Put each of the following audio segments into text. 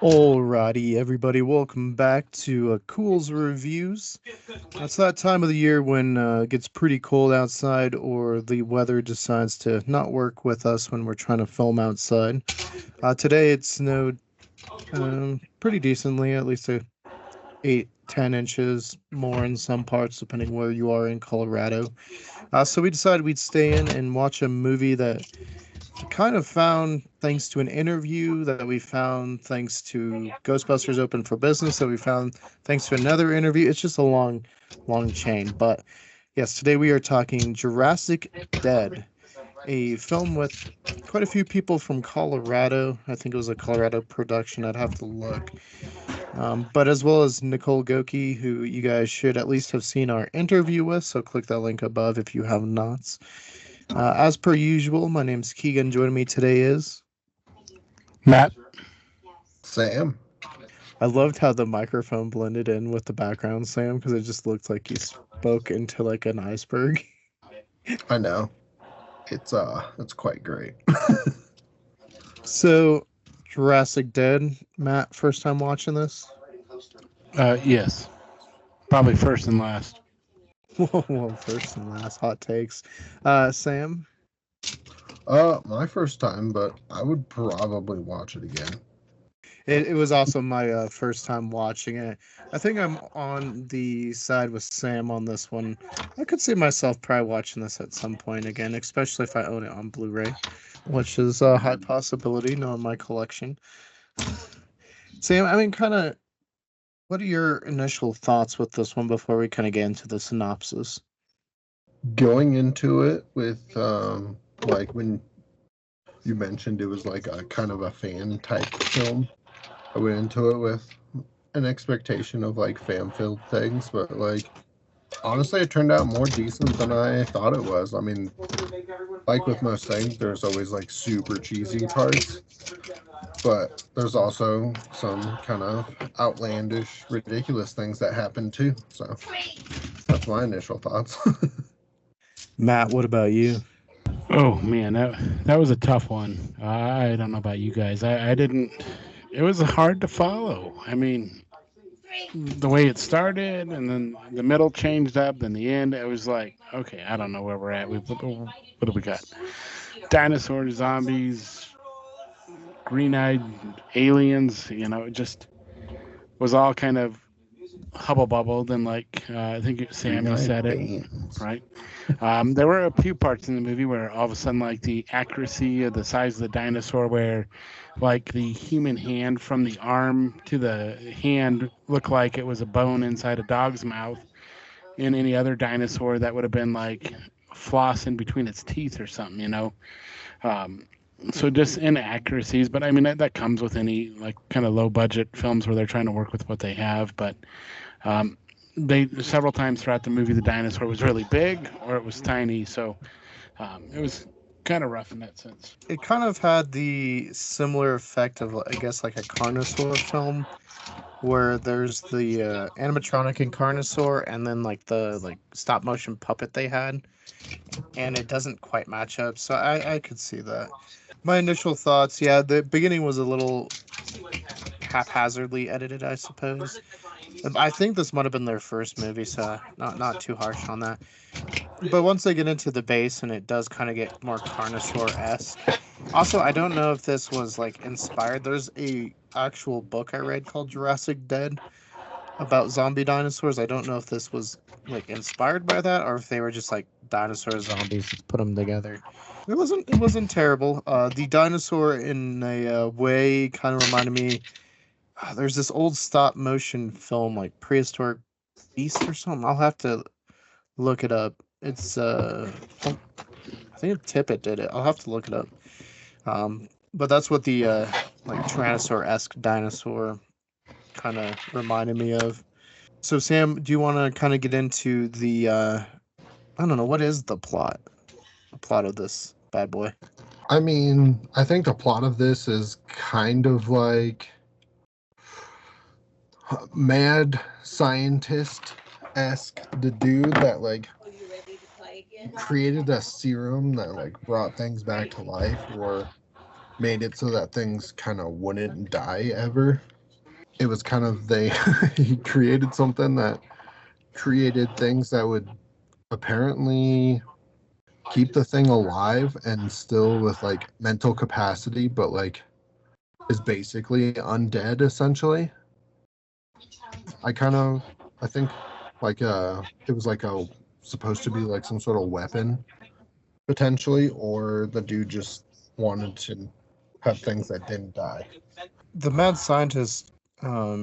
Alrighty, everybody, welcome back to Culz Reviews. It's that time of the year when it gets pretty cold outside, or the weather decides to not work with us when we're trying to film outside. Today it snowed pretty decently, at least 8, 10 inches more in some parts, depending where you are in Colorado. So we decided we'd stay in and watch a movie that kind of found thanks to an interview that we found thanks to Ghostbusters Open for Business that we found thanks to another interview. It's just a long chain. But yes, today we are talking Jurassic Dead, a film with quite a few people from Colorado. I think it was a Colorado production. I'd have to look. But as well as Nicole Goki, who you guys should at least have seen our interview with. So click that link above if you have not. As per usual, my name's Keegan. Joining me today is Matt. Sam. I loved how the microphone blended in with the background, Sam, because it just looked like you spoke into like an iceberg. I know. It's quite great. So, Jurassic Dead, Matt, first time watching this? Yes. Probably first and last. Well, first and last hot takes. Sam? My first time, but I would probably watch it again. It was also my first time watching it. I think I'm on the side with Sam on this one. I could see myself probably watching this at some point again, especially if I own it on Blu-ray, which is a high possibility knowing my collection. Sam, I mean, kind of, what are your initial thoughts with this one before we kind of get into the synopsis? Going into it with, like when you mentioned it was like a kind of a fan type film, I went into it with an expectation of like fan-filled things, but like honestly, it turned out more decent than I thought it was. I mean, like with most things, there's always like super cheesy parts, but there's also some kind of outlandish, ridiculous things that happen too. So that's my initial thoughts. Matt, what about you? Oh man, that was a tough one. I don't know about you guys. I didn't. It was hard to follow. I mean, the way it started, and then the middle changed up, then the end. It was like, okay, I don't know where we're at. What do we got? Dinosaurs, zombies, green-eyed aliens. It just was all kind of hubble bubbled, and like I think Sam, you said it, right? There were a few parts in the movie where all of a sudden, like the accuracy of the size of the dinosaur, where like the human hand from the arm to the hand looked like it was a bone inside a dog's mouth. In any other dinosaur, that would have been like floss in between its teeth or something. Um, so just inaccuracies, but I mean that comes with any like kind of low budget films where they're trying to work with what they have. But they several times throughout the movie, the dinosaur was really big or it was tiny, so it was kind of rough in that sense. It kind of had the similar effect of, I guess, like a Carnosaur film, where there's the animatronic in Carnosaur and then like the stop motion puppet they had, and it doesn't quite match up. So I could see that. My initial thoughts, yeah, the beginning was a little haphazardly edited, I suppose. I think this might have been their first movie, so not too harsh on that. But once they get into the base, and it does kind of get more Carnosaur-esque. Also, I don't know if this was like inspired. There's a actual book I read called Jurassic Dead about zombie dinosaurs. I don't know if this was like inspired by that, or if they were just like dinosaur zombies, just put them together. It wasn't terrible. The dinosaur in a way kind of reminded me. There's this old stop motion film like Prehistoric Beast or something. I'll have to look it up. It's I think Tippett did it. I'll have to look it up. But that's what the like Tyrannosaur-esque dinosaur kind of reminded me of. So Sam, do you want to kind of get into the I don't know, what is the plot? The plot of this bad boy? I mean, I think the plot of this is kind of like mad scientist-esque. The dude that like created a serum that like brought things back to life, or made it so that things kind of wouldn't die ever. It was kind of he created something that created things that would apparently keep the thing alive and still with like mental capacity, but like is basically undead essentially. I think like it was like supposed to be like some sort of weapon potentially, or the dude just wanted to have things that didn't die. The mad scientist,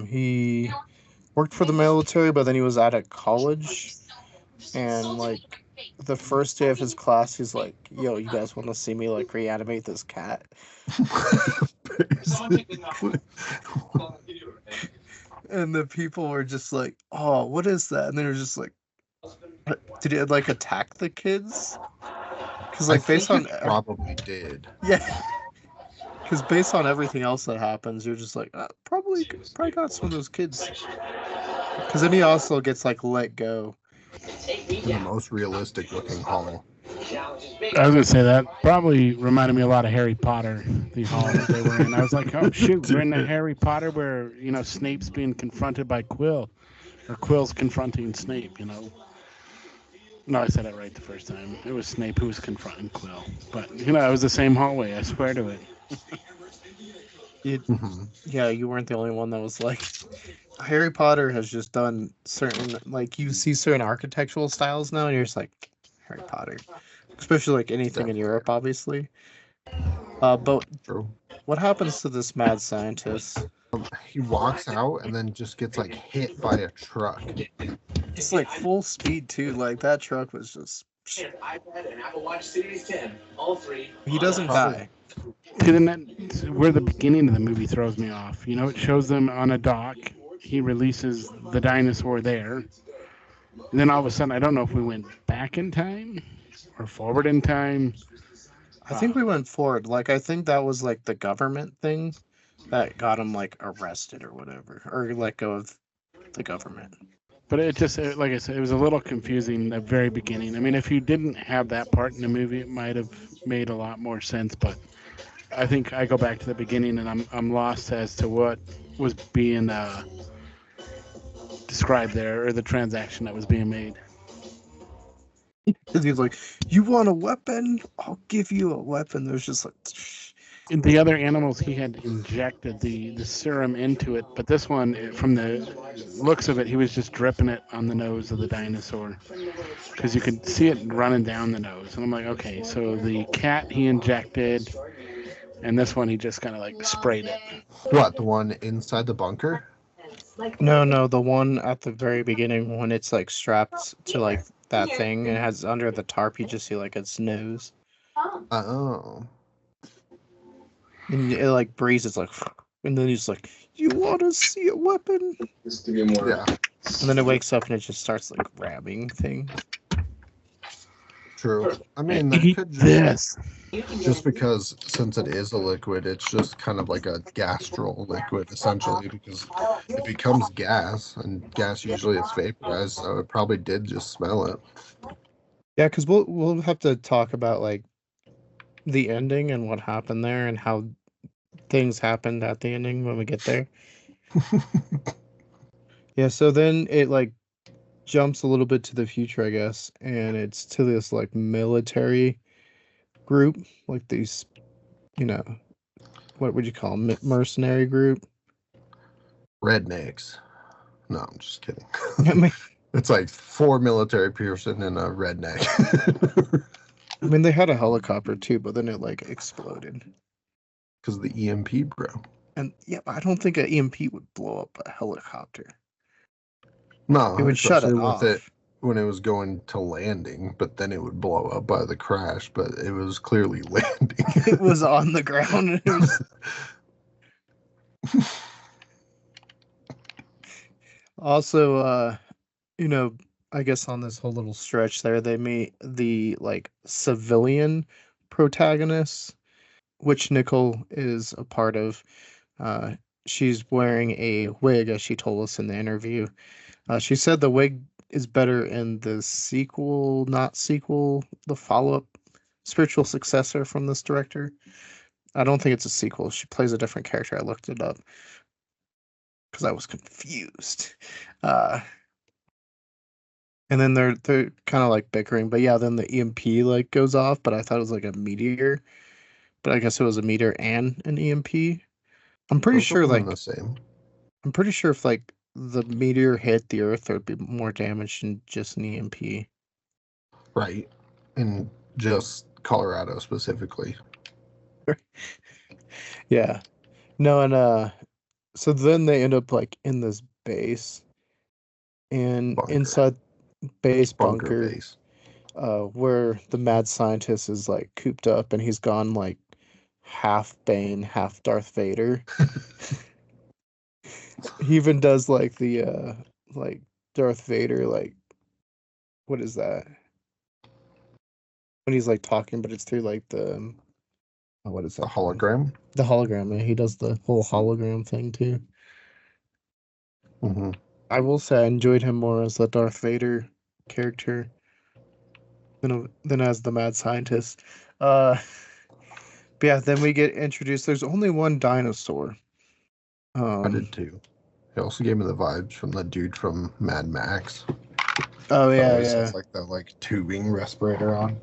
he worked for the military, but then he was out at college, and like the first day of his class, he's like, "Yo, you guys want to see me like reanimate this cat?" Basically. And the people were just like, "Oh, what is that?" And they were just like, "Did it like attack the kids?" Because like based on probably did. Yeah. Because based on everything else that happens, you're just like, probably got some of those kids. Because then he also gets like let go. In the most realistic looking hall. I was gonna say that probably reminded me a lot of Harry Potter. The hall that they were in. I was like, oh shoot, we're in the Harry Potter where Snape's being confronted by Quill, or Quill's confronting Snape. No, I said it right the first time. It was Snape who was confronting Quill, but it was the same hallway. I swear to it. Yeah, you weren't the only one that was like, Harry Potter has just done certain, like, you see certain architectural styles now, and you're just like, Harry Potter. Especially, like, anything in Europe, obviously. But True. What happens to this mad scientist? He walks out and then just gets, like, hit by a truck. It's, like, full speed, too. Like, that truck was just... iPad and Apple Watch Series 10. All three. He doesn't die. And that's where the beginning of the movie throws me off. It shows them on a dock. He releases the dinosaur there. And then all of a sudden, I don't know if we went back in time or forward in time. I think we went forward. Like, I think that was, like, the government thing that got him, like, arrested or whatever. Or let go of the government. But it just, like I said, it was a little confusing at the very beginning. I mean, if you didn't have that part in the movie, it might have made a lot more sense. But I think I go back to the beginning and I'm lost as to what was being described there, or the transaction that was being made. Because he's like, you want a weapon? I'll give you a weapon. There's just like... In the other animals, he had injected the serum into it, but this one, from the looks of it, he was just dripping it on the nose of the dinosaur, because you could see it running down the nose. And I'm like, okay, so the cat he injected, and this one he just kind of like sprayed it. What, the one inside the bunker? No, the one at the very beginning when it's like strapped to like that thing and it has under the tarp, you just see like its nose. Oh. And it like breathes, like, and then he's like, you want to see a weapon? Just to get more. Yeah. And then it wakes up and it just starts like grabbing things. True. I mean, that could just because since it is a liquid, it's just kind of like a gastral liquid essentially, because it becomes gas, and gas usually is vaporized, so it probably did just smell it. Yeah, because we'll have to talk about like the ending and what happened there and how things happened at the ending when we get there. Yeah, so then it like jumps a little bit to the future, I guess, and it's to this like military group, like these, what would you call them? Mercenary group? Rednecks. No, I'm just kidding. I mean, It's like 4 military person and a redneck. I mean, they had a helicopter too, but then it like exploded. Because of the EMP, bro. And yeah, I don't think an EMP would blow up a helicopter. No, It would shut it especially off. with it when it was going to landing, but then it would blow up by the crash, but it was clearly landing. It was on the ground. And it was... Also, I guess on this whole little stretch there, they meet the like civilian protagonists, which Nicole is a part of. She's wearing a wig, as she told us in the interview. She said the wig is better in the sequel, the follow-up spiritual successor from this director. I don't think it's a sequel. She plays a different character. I looked it up because I was confused. And then they're kind of like bickering, but yeah, then the EMP like goes off, but I thought it was like a meteor, but I guess it was a meteor and an EMP. I'm pretty Both of sure them like the same. I'm pretty sure if like the meteor hit the Earth, there'd be more damage than just an EMP. Right. In just Colorado specifically. Yeah. No, and so then they end up like in this base, and Bunker. inside base Bunker bunker, base. where the mad scientist is like cooped up, and he's gone like half Bane, half Darth Vader. He even does like the like Darth Vader, like, what is that? When he's like talking, but it's through like the what is that? The hologram. The hologram. Yeah, he does the whole hologram thing too. Mm-hmm. I will say I enjoyed him more as the Darth Vader character than as the mad scientist. But yeah, then we get introduced. There's only one dinosaur. I did too. It also gave me the vibes from the dude from Mad Max. Oh yeah, Always yeah. has like the tubing respirator on.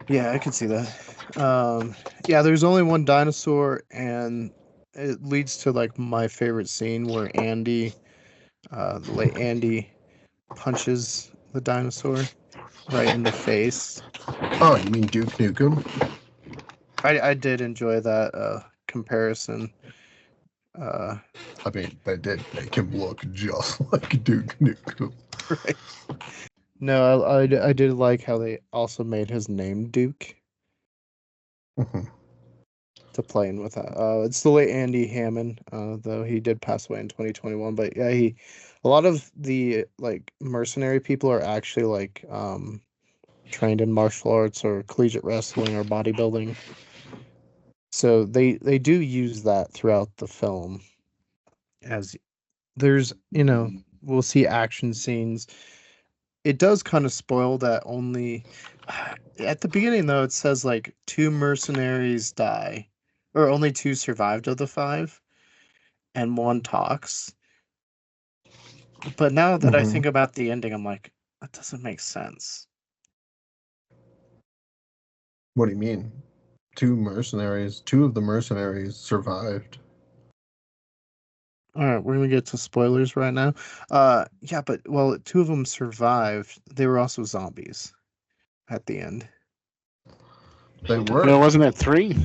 Yeah, I can see that. Yeah, there's only one dinosaur, and it leads to like my favorite scene where Andy, the late Andy, punches the dinosaur right in the face. Oh, you mean Duke Nukem? I did enjoy that comparison. I mean, they did make him look just like Duke Nukem. Right. No, I did like how they also made his name Duke Mhm. to play in with that. It's the late Andy Hammond, though he did pass away in 2021. But yeah, a lot of the like mercenary people are actually like trained in martial arts or collegiate wrestling or bodybuilding. So they do use that throughout the film. As there's, we'll see action scenes. It does kind of spoil that only at the beginning, though, it says like 2 mercenaries die, or only 2 survived of the 5, and 1 talks. But now that I think about the ending, I'm like, that doesn't make sense. What do you mean? 2 of the mercenaries survived. All right, we're gonna get to spoilers right now. Yeah, but 2 of them survived. They were also zombies at the end. They were. No, wasn't it 3?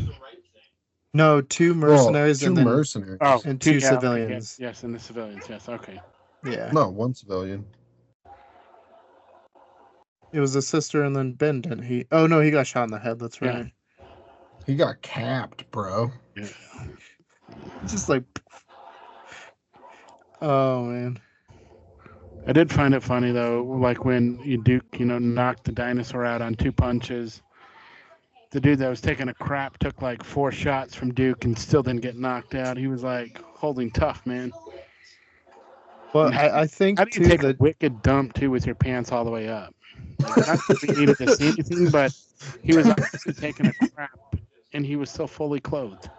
No, 2 mercenaries Two and then mercenaries. Oh, and 2 yeah, okay, civilians. yes, and the civilians. Yes, okay. Yeah. No, 1 civilian. It was a sister and then Ben, didn't he? Oh no, he got shot in the head. That's Yeah. right. He got capped, bro. Yeah. Just like, oh man. I did find it funny though, like when Duke, knocked the dinosaur out on 2 punches. The dude that was taking a crap took like 4 shots from Duke and still didn't get knocked out. He was like holding tough, man. Well, I think How do you too take a that wicked dump too with your pants all the way up? Like, not that we needed to see anything, but he was obviously taking a crap and he was still fully clothed.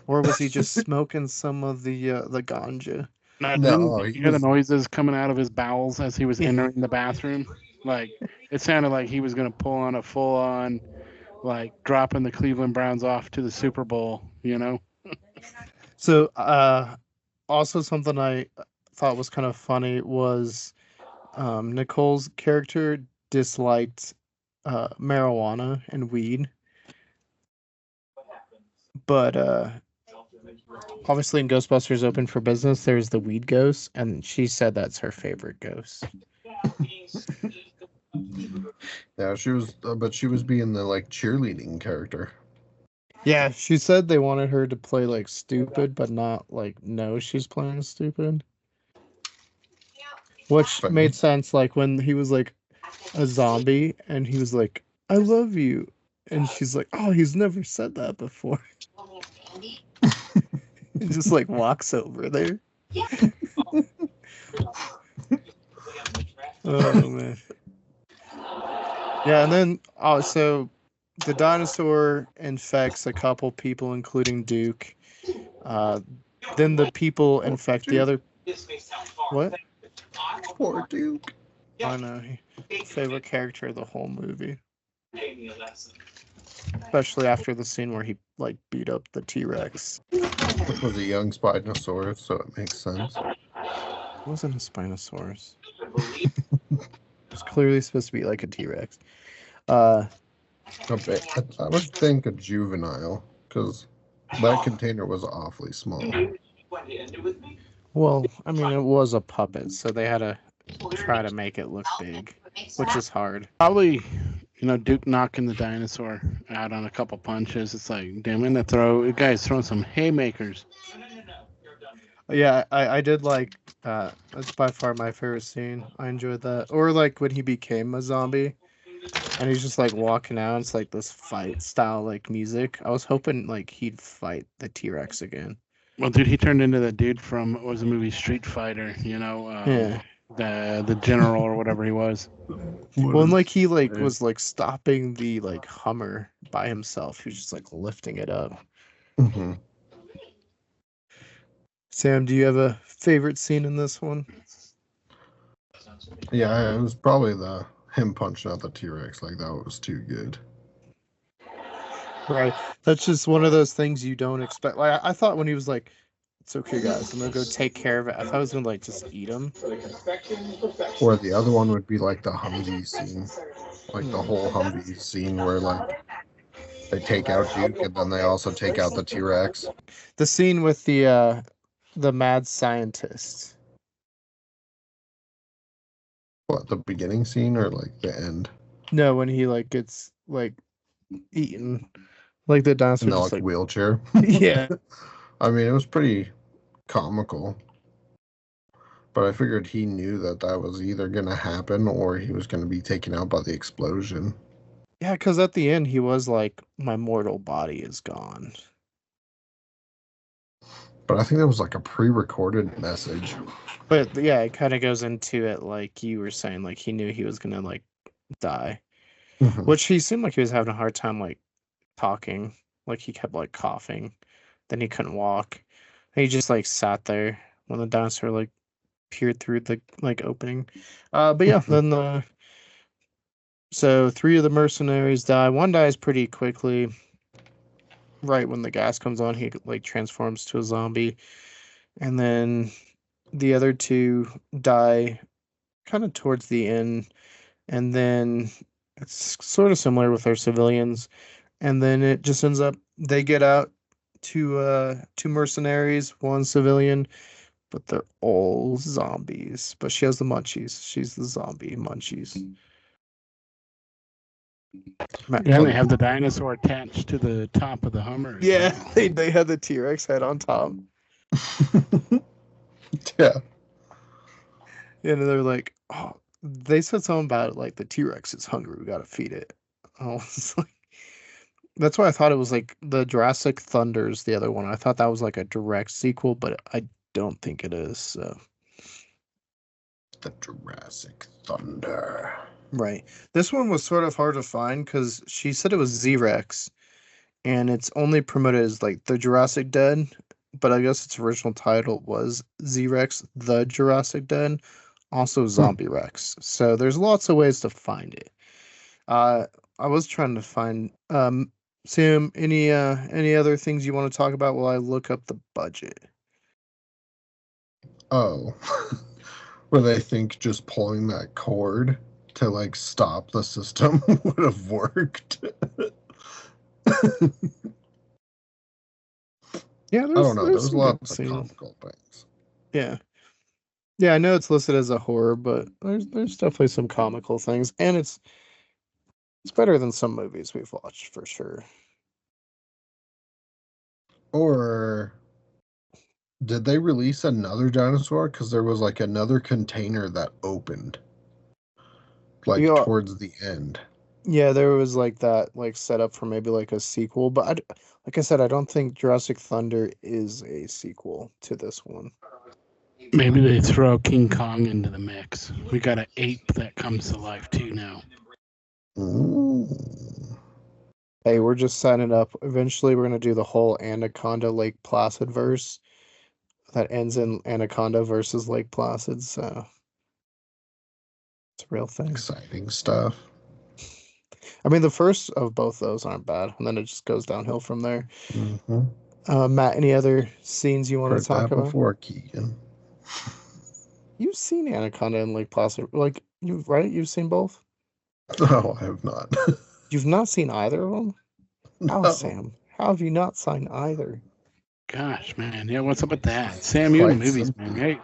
or was he just smoking some of the ganja? No, you hear the noises coming out of his bowels as he was entering the bathroom. Like it sounded like he was going to pull on a full-on, like dropping the Cleveland Browns off to the Super Bowl. So, also something I thought was kind of funny was Nicole's character disliked marijuana and weed, but obviously in Ghostbusters Open for Business, there's the weed ghost, and she said that's her favorite ghost. Yeah, she was, but she was being the cheerleading character. Yeah, she said they wanted her to play like stupid, but not like know she's playing stupid. Which made sense, like when he was like a zombie and he was like, "I love you," and she's like, "Oh, he's never said that before." And just like walks over there. Oh man. Yeah, and then so the dinosaur infects a couple people, including Duke. Then the people infect the other. What? Poor Duke. I know. Favorite character of the whole movie. Especially after the scene where he like beat up the T-Rex. Which was a young Spinosaurus, so it makes sense. It wasn't a Spinosaurus. It's clearly supposed to be like a T-Rex. I would think a juvenile, because that container was awfully small. Well, I mean, it was a puppet, so they had to try to make it look big, which is hard. Probably, Duke knocking the dinosaur out on a couple punches. It's like, damn, in the throw. The guy's throwing some haymakers. Yeah, I did like that. That's by far my favorite scene. I enjoyed that. Or like when he became a zombie and he's just like walking out. It's like this fight style like music. I was hoping like he'd fight the T-Rex again. Well, dude, he turned into the dude from what was the movie Street Fighter? Yeah. The general or whatever he was. Well, and like he like was like stopping the like Hummer by himself. He was just like lifting it up. Mm-hmm. Sam, do you have a favorite scene in this one? Yeah, it was probably him punching out the T-Rex. Like, that was too good. Right. That's just one of those things you don't expect. Like I thought when he was like, "It's okay, guys, I'm gonna go take care of it," I thought I was gonna like just eat him. Or the other one would be like the Humvee scene. Like the whole Humvee scene where like they take out Duke and then they also take out the T-Rex. The scene with the mad scientist. What, the beginning scene or like the end? No, when he like gets like eaten, like the dinosaur In the just like like wheelchair. yeah. I mean, it was pretty comical. But I figured he knew that was either going to happen or he was going to be taken out by the explosion. Yeah, because at the end he was like, "My mortal body is gone." But I think that was like a pre-recorded message. But yeah, it kind of goes into it like you were saying, like he knew he was gonna like die, Mhm. which he seemed like he was having a hard time like talking, like he kept like coughing, then he couldn't walk. He just like sat there when the dinosaur like peered through the like opening. But yeah, then so 3 of the mercenaries die. One dies pretty quickly. Right when the gas comes on, he like transforms to a zombie, and then the other 2 die kind of towards the end, and then it's sort of similar with our civilians, and then it just ends up they get out to 2 mercenaries, 1 civilian, but they're all zombies. But she has the munchies. She's the zombie munchies. Yeah, and they have the dinosaur attached to the top of the Hummer. Yeah, they had the T-Rex head on top. Yeah. And they're like, "Oh," they said something about it, like the T-Rex is hungry, we gotta feed it. I was like, that's why I thought it was like the Jurassic Thunder's the other one. I thought that was like a direct sequel, but I don't think it is. So. The Jurassic Thunder. Right. This one was sort of hard to find because she said it was Z-Rex, and it's only promoted as like the Jurassic Dead, but I guess its original title was Z-Rex, the Jurassic Dead, also Zombie Rex. So there's lots of ways to find it. I was trying to find Sam, any other things you want to talk about while I look up the budget? Oh. Where they think just pulling that cord to like stop the system would have worked. Yeah, I don't know. There was some lots of good comical things. Yeah. Yeah, I know it's listed as a horror, but there's definitely some comical things, and it's better than some movies we've watched for sure. Or did they release another dinosaur? Because there was like another container that opened, like Yeah. towards the end. Yeah, there was like that, like set up for maybe like a sequel, but like I said, I don't think Jurassic Thunder is a sequel to this one. Maybe they throw King Kong into the mix. We got an ape that comes to life too now. Ooh. Hey, we're just signing up. Eventually, we're gonna do the whole Anaconda Lake Placid verse that ends in Anaconda versus Lake Placid. So it's a real thing. Exciting stuff. I mean, the first of both those aren't bad, and then it just goes downhill from there. Matt, any other scenes you want Heard to talk that about? before, Keegan. You've seen Anaconda and Lake Placid, like You've seen both. No, I have not. You've not seen either of them? How, No. Sam? How have you not seen either? Gosh, man. Yeah, what's up with that? Sam, you in Quite movies, simple. man. Hey,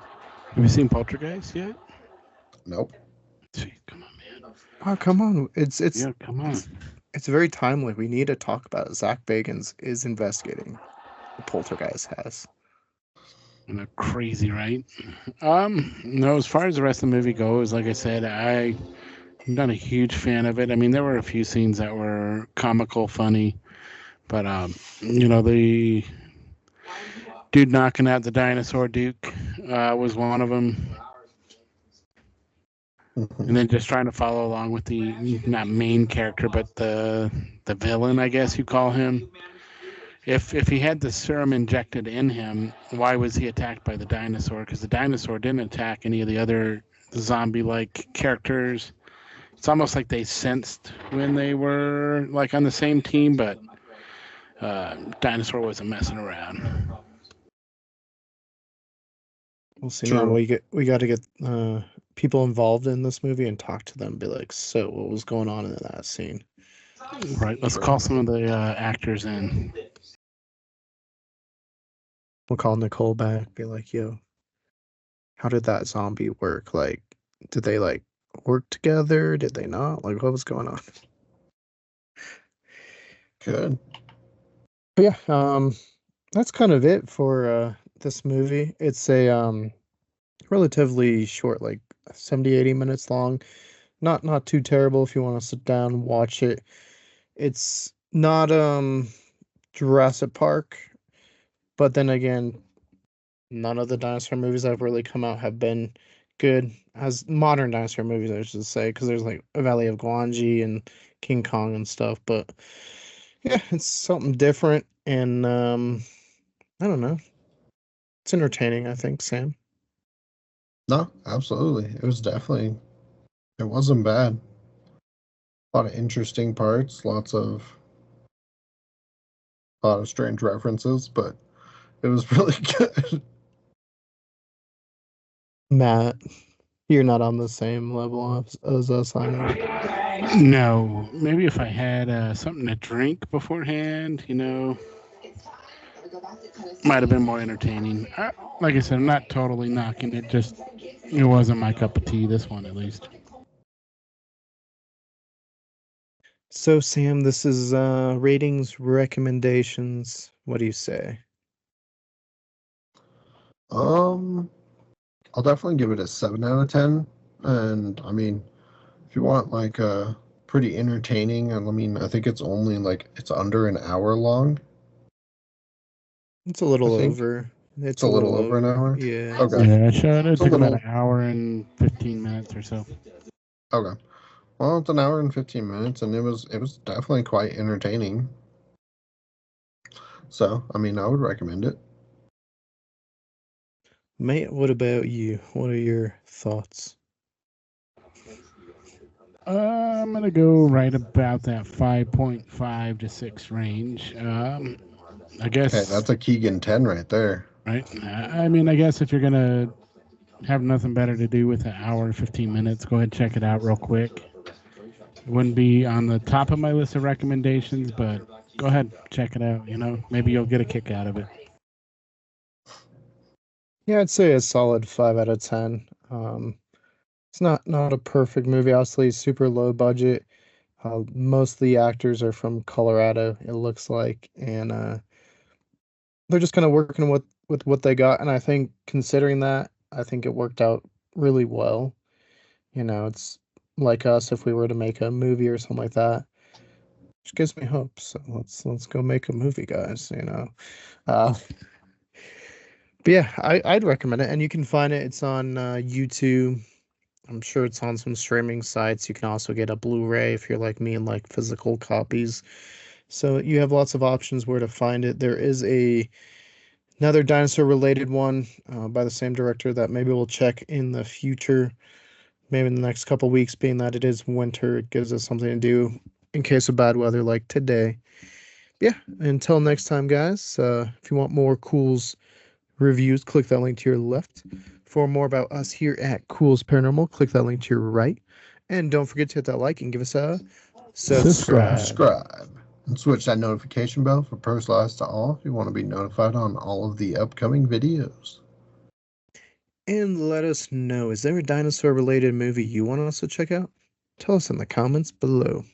have you seen Poltergeist yet? Nope. Gee, come on, man. Oh, come on! Yeah, come on. It's very timely. We need to talk about it. Zach Bagans is investigating. The Poltergeist has. Crazy, right? No, as far as the rest of the movie goes, like I said, I'm not a huge fan of it. I mean, there were a few scenes that were comical, funny, but the dude knocking out the dinosaur Duke was one of them. And then just trying to follow along with the not main character, but the villain, I guess you call him. If he had the serum injected in him, why was he attacked by the dinosaur? Because the dinosaur didn't attack any of the other zombie-like characters. It's almost like they sensed when they were like on the same team, but dinosaur wasn't messing around. We'll see. Now we got to get people involved in this movie and talk to them. Be like, so what was going on in that scene? Right. Let's call some of the actors in. We'll call Nicole back. Be like, yo, how did that zombie work? Like, did they like work together? Did they not? Like, what was going on? Good. But yeah, that's kind of it for this movie. It's a relatively short, like 70, 80 minutes long. Not too terrible if you want to sit down and watch it. It's not Jurassic Park, but then again, none of the dinosaur movies that have really come out have been good as modern dinosaur movies, I should say, because there's like a Valley of Gwangi and King Kong and stuff. But yeah, it's something different, and I don't know. It's entertaining, I think, Sam. No, absolutely. It wasn't bad. A lot of interesting parts, a lot of strange references, but it was really good. Matt, you're not on the same level as us, I know. No, maybe if I had something to drink beforehand, might have been more entertaining. Like I said, I'm not totally knocking it. Just it wasn't my cup of tea. This one, at least. So, Sam, this is ratings, recommendations. What do you say? I'll definitely give it a 7 out of 10. And I mean, if you want like a pretty entertaining, and I mean, I think it's only it's under an hour long. It's a little over. It's a little over an hour. Yeah. Okay. Yeah, it took about an hour and 15 minutes or so. Okay. Well, it's an hour and 15 minutes, and it was definitely quite entertaining. So, I mean, I would recommend it. Mate, what about you? What are your thoughts? I'm gonna go right about that 5.5 to 6 range. I guess. Hey, that's a Keegan 10 right there. Right. I mean, I guess if you're gonna have nothing better to do with an hour and 15 minutes, go ahead and check it out real quick. It wouldn't be on the top of my list of recommendations, but go ahead, check it out. Maybe you'll get a kick out of it. Yeah, I'd say a solid 5 out of 10. It's not a perfect movie. Obviously, super low budget. Most of the actors are from Colorado, it looks like, and they're just kind of working with what they got. And I think, considering that, I think it worked out really well. It's like us if we were to make a movie or something like that, which gives me hope. So let's go make a movie, guys. But yeah, I'd recommend it, and you can find it. It's on YouTube. I'm sure it's on some streaming sites. You can also get a Blu-ray if you're like me and like physical copies. So you have lots of options where to find it. There is another dinosaur related one by the same director that maybe we'll check in the future, maybe in the next couple weeks, being that it is winter. It gives us something to do in case of bad weather like today. Yeah, until next time, guys, if you want more Culz reviews, click that link to your left. For more about us here at Culz Paranormal, click that link to your right. And don't forget to hit that like and give us a subscribe. Subscribe. And switch that notification bell for personalized to all if you want to be notified on all of the upcoming videos. And let us know, is there a dinosaur related movie you want us to check out? Tell us in the comments below.